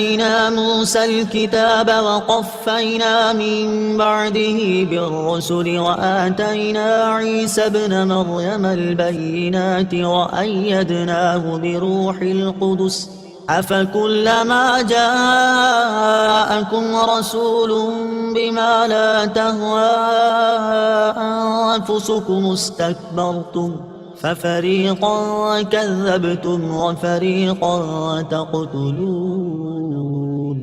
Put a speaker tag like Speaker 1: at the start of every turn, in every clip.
Speaker 1: آتينا موسى الكتاب وقفينا من بعده بالرسل وآتينا عيسى ابن مريم البينات وأيدناه بروح القدس أفكلما جاءكم رسول بما لا تهوى أنفسكم استكبرتم ففريقا كذبتم وفريقا تقتلون۔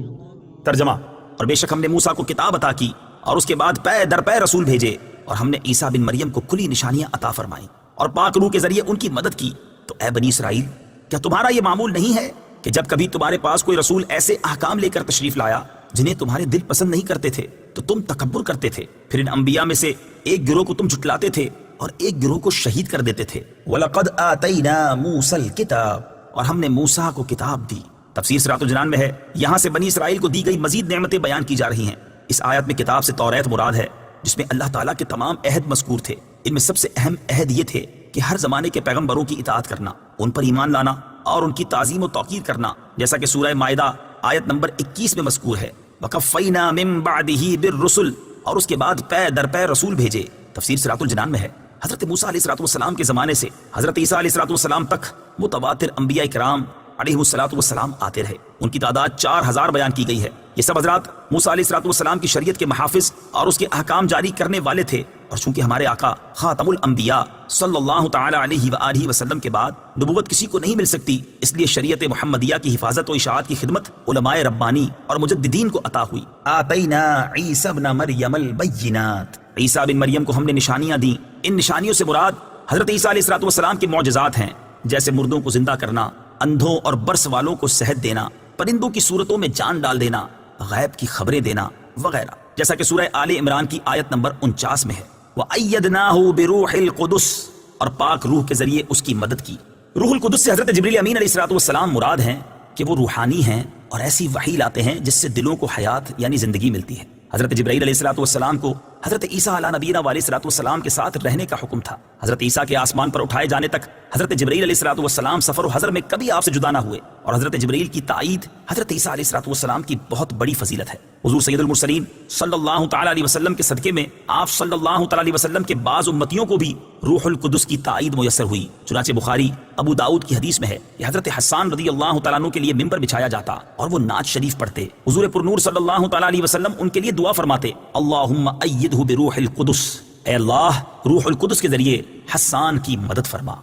Speaker 2: ترجمہ: اور بے شک ہم نے موسیٰ کو کتاب عطا کی اور اس کے بعد پے در پے رسول بھیجے، اور ہم نے عیسیٰ بن مریم کو کھلی نشانیاں عطا فرمائیں اور پاک روح کے ذریعے ان کی مدد کی۔ تو اے بنی اسرائیل، کیا تمہارا یہ معمول نہیں ہے کہ جب کبھی تمہارے پاس کوئی رسول ایسے احکام لے کر تشریف لایا جنہیں تمہارے دل پسند نہیں کرتے تھے تو تم تکبر کرتے تھے، پھر ان انبیاء میں سے ایک گروہ کو تم جھٹلاتے تھے اور ایک گروہ کو شہید کر دیتے تھے۔ وَلَقَدْ آتَيْنَا مُوسَى الْكِتَابَ، اور ہم نے موسیٰ کو کتاب دی۔ تفسیر صراط الجنان میں ہے، یہاں سے بنی اسرائیل کو دی گئی مزید نعمتیں بیان کی جا رہی ہیں۔ اس آیت میں کتاب سے توریت مراد ہے، جس میں اللہ تعالیٰ کے تمام عہد مذکور تھے۔ ان میں سب سے اہم عہد یہ تھے کہ ہر زمانے کے پیغمبروں کی اطاعت کرنا، ان پر ایمان لانا اور ان کی تعظیم و توقیر کرنا، جیسا کہ سورہ مائدہ آیت نمبر 21 میں مذکور ہے۔ وَقَفَّيْنَا مِن بَعْدِهِ بِالرُّسُلِ، اور اس کے بعد پے در پے رسول بھیجے۔ تفسیر صراط الجنان میں ہے، حضرت موسیٰ علیہ السلام کے زمانے سے حضرت عیسیٰ علیہ السلام تک متواتر انبیاء کرام علیہ السلام آتے رہے۔ ان کی تعداد 4000 بیان کی گئی ہے۔ یہ سب حضرات موسیٰ علیہ السلام کی شریعت کے محافظ اور اس کے احکام جاری کرنے والے تھے، اور چونکہ ہمارے آقا خاتم الانبیاء صلی اللہ تعالی علیہ وآلہ وسلم کے بعد نبوت کسی کو نہیں مل سکتی، اس لیے شریعت محمدیہ کی حفاظت و اشاعت کی خدمت علماء ربانی اور مجددین کو عطا ہوئی۔ آتینا عیسی ابن مریم البینات، عیسیٰ بن مریم کو ہم نے نشانیاں دیں۔ ان نشانیوں سے مراد حضرت عیسیٰ علیہ السلام کے معجزات ہیں، جیسے مردوں کو زندہ کرنا، اندھوں اور برس والوں کو صحت دینا، پرندوں کی صورتوں میں جان ڈال دینا، غیب کی خبریں دینا وغیرہ، جیسا کہ سورہ آل عمران کی آیت نمبر 49 میں ہے۔ وَأَيَّدْنَاهُ بِرُوحِ الْقُدُسِ، اور پاک روح کے ذریعے اس کی مدد کی۔ روح القدس سے حضرت جبریل امین علیہ السلام مراد ہیں کہ وہ روحانی ہیں اور ایسی وحی لاتے ہیں جس سے دلوں کو حیات یعنی زندگی ملتی ہے۔ حضرت جبرائیل علیہ السلام کو حضرت عیسیٰ علیہ نبینا علیہ السلام کے ساتھ رہنے کا حکم تھا۔ حضرت عیسیٰ کے آسمان پر اٹھائے جانے تک حضرت جبرائیل علیہ السلام سفر و حضر میں کبھی آپ سے جدا نہ ہوئے، اور حضرت جبرائیل کی تائید حضرت عیسیٰ علیہ السلام کی بہت بڑی فضیلت ہے۔ حضور سید المرسلین صلی اللہ تعالی علیہ وسلم کے صدقے میں آپ صلی اللہ تعالی علیہ وسلم کے بعض امتیوں کو بھی روح القدس کی تائید میسر ہوئی۔ چنانچہ بخاری ابو داؤد کی حدیث میں ہے کہ حضرت حسان رضی اللہ تعالیٰ عنہ کے لیے ممبر بچھایا جاتا اور وہ نعت شریف پڑھتے، حضور پرنور صلی اللہ تعالی علیہ وسلم ان کے لیے دعا فرماتے، اللہم ایدہ بروح القدس، اے اللہ روح القدس کے ذریعے حسان کی مدد فرما۔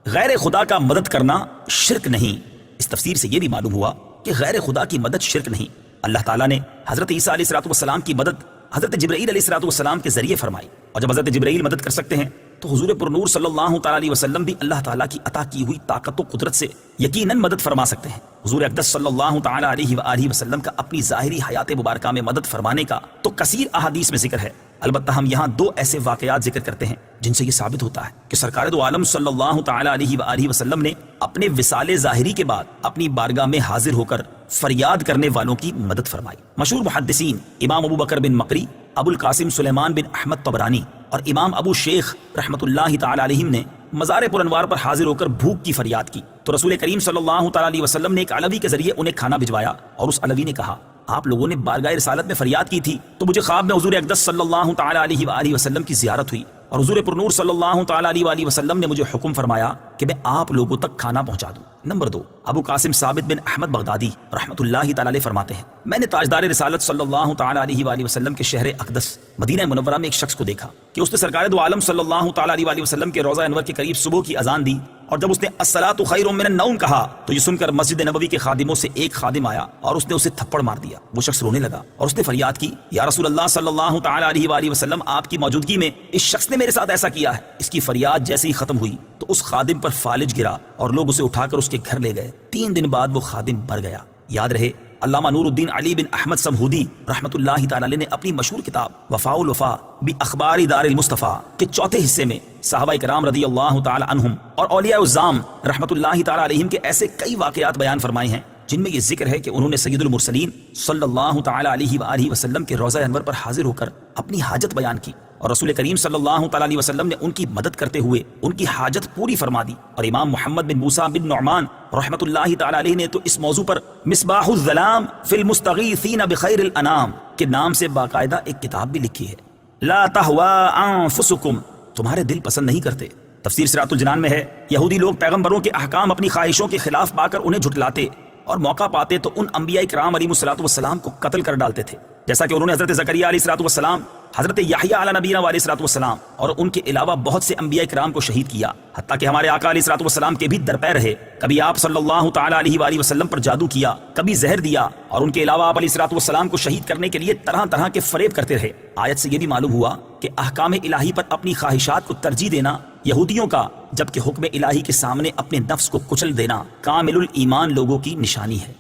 Speaker 2: غیر خدا کا مدد کرنا شرک نہیں۔ اس تفسیر سے یہ بھی معلوم ہوا کہ غیر خدا کی مدد شرک نہیں۔ اللہ تعالیٰ نے حضرت عیسیٰ علیہ السلام کی مدد حضرت جبرائیل علیہ السلام کے ذریعے فرمائی، اور جب حضرت جبرائیل مدد کر سکتے ہیں تو حضور پرنور صلی اللہ تعالی علیہ وسلم بھی اللہ تعالیٰ کی عطا کی ہوئی طاقت و قدرت سے یقیناً مدد فرما سکتے ہیں۔ حضور اقدس صلی اللہ تعالی علیہ وآلہ وسلم کا اپنی ظاہری حیات مبارکہ میں مدد فرمانے کا تو کثیر احادیث میں ذکر ہے، البتہ ہم یہاں دو ایسے واقعات ذکر کرتے ہیں جن سے یہ ثابت ہوتا ہے کہ سرکار دو عالم صلی اللہ تعالی علیہ وآلہ وسلم نے اپنے وصال ظاہری کے بعد اپنی بارگاہ میں حاضر ہو کر فریاد کرنے والوں کی مدد فرمائی۔ مشہور محدثین امام ابو بکر بن مقری، ابو القاسم سلیمان بن احمد طبرانی اور امام ابو شیخ رحمۃ اللہ تعالی علیہم نے مزار پرانوار پر حاضر ہو کر بھوک کی فریاد کی، تو رسول کریم صلی اللہ تعالی علیہ وسلم نے ایک علوی کے ذریعے انہیں کھانا بھجوایا، اور اس علوی نے کہا، آپ لوگوں نے بارگاہ رسالت میں فریاد کی تھی تو مجھے خواب میں حضور اقدس صلی اللہ تعالی علیہ وآلہ وسلم کی زیارت ہوئی، اور حضور پرنور صلی اللہ تعالی علیہ وآلہ وسلم نے مجھے حکم فرمایا کہ میں آپ لوگوں تک کھانا پہنچا دوں۔ نمبر 2، ابو قاسم ثابت بن احمد بغدادی رحمۃ اللہ تعالی علیہ فرماتے ہیں، میں نے تاجدار رسالت صلی اللہ تعالی علیہ وآلہ وسلم کے شہر اقدس مدینہ منورہ میں ایک شخص کو دیکھا کہ اس نے سرکار دو عالم صلی اللہ تعالی علیہ وآلہ وسلم کے روضہ انور کے قریب صبح کی اذان دی، اور جب اس نے الصلاۃ خیر من النوم کہا تو یہ سن کر مسجد نبوی کے خادموں سے ایک خادم آیا اور اس نے اسے تھپڑ مار دیا۔ وہ شخص رونے لگا اور اس نے فریاد کی، یا رسول اللہ صلی اللہ تعالی علیہ وآلہ وسلم، آپ کی موجودگی میں اس شخص نے میرے ساتھ ایسا کیا ہے۔ اس کی فریاد جیسے ہی ختم ہوئی تو اس خادم پر فالج گرا اور لوگ اسے اٹھا کر اس کے گھر لے گئے۔ 3 دن بعد وہ خادم مر گیا۔ یاد رہے، علامہ نور الدین علی بن احمد سمہودی رحمۃ اللہ تعالی علیہ نے اپنی مشہور کتاب وفاء الوفا باخبار دار المصطفیٰ کے چوتھے حصے میں صحابہ کرام رضی اللہ تعالی عنہم اور اولیاء الزام رحمۃ اللہ تعالی علیہم کے ایسے کئی واقعات بیان فرمائے ہیں جن میں یہ ذکر ہے کہ انہوں نے سید المرسلین صلی اللہ تعالی علیہ وآلہ وسلم کے روضہ انور پر حاضر ہو کر اپنی حاجت بیان کی اور رسول کریم صلی اللہ تعالیٰ علیہ وسلم نے ان کی مدد کرتے ہوئے ان کی حاجت پوری فرما دی. اور امام محمد بن موسیٰ بن نعمان رحمۃ اللہ تعالیٰ علیہ نے تو اس موضوع پر مصباح الظلام فی المستغیثین بخیر الانام کے نام سے باقاعدہ ایک کتاب بھی لکھی ہے. لا تہوا انفسکم، تمہارے دل پسند نہیں کرتے. تفسیر صراط الجنان میں ہے یہودی لوگ پیغمبروں کے احکام اپنی خواہشوں کے خلاف پا کر انہیں جھٹلاتے اور موقع پاتے تو ان انبیاء کرام علیہ الصلوۃ والسلام کو قتل کر ڈالتے تھے، جیسا کہ انہوں نے حضرت زکریا علیہ الصلوۃ والسلام، حضرت یحییٰ علیہ نبینا علیہ الصلوۃ والسلام اور ان کے علاوہ بہت سے انبیاء کرام کو شہید کیا، حتیٰ کہ ہمارے آقا علیہ الصلوۃ والسلام کے بھی درپے رہے. کبھی آپ صلی اللہ تعالیٰ علیہ وآلہ وسلم پر جادو کیا، کبھی زہر دیا، اور ان کے علاوہ آپ علیہ الصلوۃ والسلام کو شہید کرنے کے لیے طرح طرح کے فریب کرتے رہے. آیت سے یہ بھی معلوم ہوا کہ احکام الہی پر اپنی خواہشات کو ترجیح دینا یہودیوں کا، جبکہ حکم الہی کے سامنے اپنے نفس کو کچل دینا کامل الایمان لوگوں کی نشانی ہے.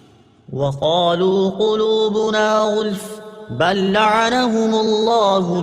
Speaker 1: وقالوا قلوبنا غلف بل لعنهم الله